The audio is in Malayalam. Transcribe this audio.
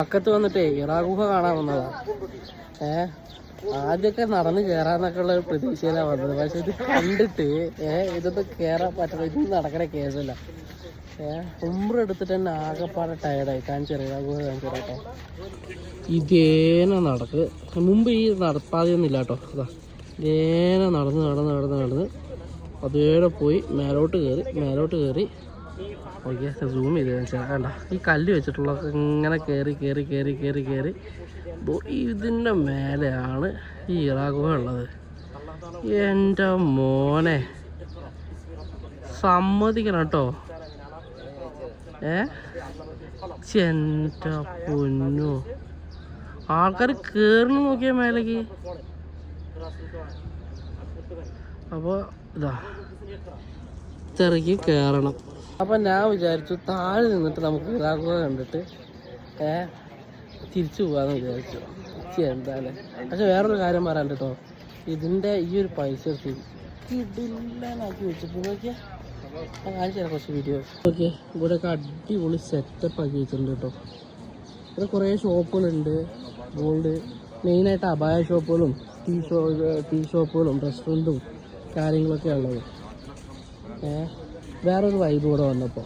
പക്കത്ത് വന്നിട്ടേ ഇറാ ഗുഹ കാണാൻ വന്നതാ. ആദ്യമൊക്കെ നടന്ന് കയറാന്നൊക്കെ ഉള്ള ഒരു പ്രതീക്ഷയിലാണ് വന്നത്. പക്ഷെ ഇത് കണ്ടിട്ട് ഇതൊന്നും കയറാൻ പറ്റില്ല. ഇത് നടക്കണ കേസല്ല. ഉമ്ര എടുത്തിട്ട് തന്നെ ആകെപ്പാടെ ടയർഡായി. കാണിച്ചറിയാം, ഇറാ ഗുഹ കാണിച്ചറിയാട്ടോ. ഇതേന നടക്ക് മുമ്പ് ഈ നടപ്പാതെയൊന്നും ഇല്ല കേട്ടോ. അതാ ഇതേന നടന്ന് അതേടെ പോയി മേലോട്ട് കയറി ഓക്കെ. സൂം ചെയ്ത് ചേട്ടാ, ഈ കല്ല് വെച്ചിട്ടുള്ള ഇങ്ങനെ കയറി ഇതിൻ്റെ മേലെയാണ് ഈ ഇറാ ഗുഹ ഉള്ളത്. എൻ്റെ മോനെ സമ്മതിക്കണം കേട്ടോ. എൻ്റെ പൊന്നു, ആൾക്കാർ കയറണ നോക്കിയാൽ മേലേക്ക്. അപ്പോൾ ഇതാ ഇറങ്ങി കയറണം. അപ്പം ഞാൻ വിചാരിച്ചു താഴെ നിന്നിട്ട് നമുക്ക് ഇറാ ഗുഹ കണ്ടിട്ട് തിരിച്ചു പോകാമെന്ന് വിചാരിച്ചു. എന്തായാലും പക്ഷെ വേറൊരു കാര്യം പറയാൻ കേട്ടോ, ഇതിൻ്റെ ഈ ഒരു പൈസ കിടിലാക്കി വെച്ചിട്ട് നോക്കിയാൽ ഞാൻ കാണിച്ചു തരാം കുറച്ച് വീഡിയോസ്. ഓക്കെ, ഇവിടെയൊക്കെ അടിപൊളി സെറ്റപ്പ് ആക്കി വെച്ചിട്ടുണ്ട് കേട്ടോ. ഇവിടെ കുറേ ഷോപ്പുകളുണ്ട്. ഗോൾഡ് മെയിനായിട്ട് അബായ ഷോപ്പുകളും ടീ ഷോപ്പുകളും റെസ്റ്റോറൻറ്റും കാര്യങ്ങളൊക്കെ ഉള്ളത്. വേറൊരു വൈബ് കൂടെ വന്നപ്പോൾ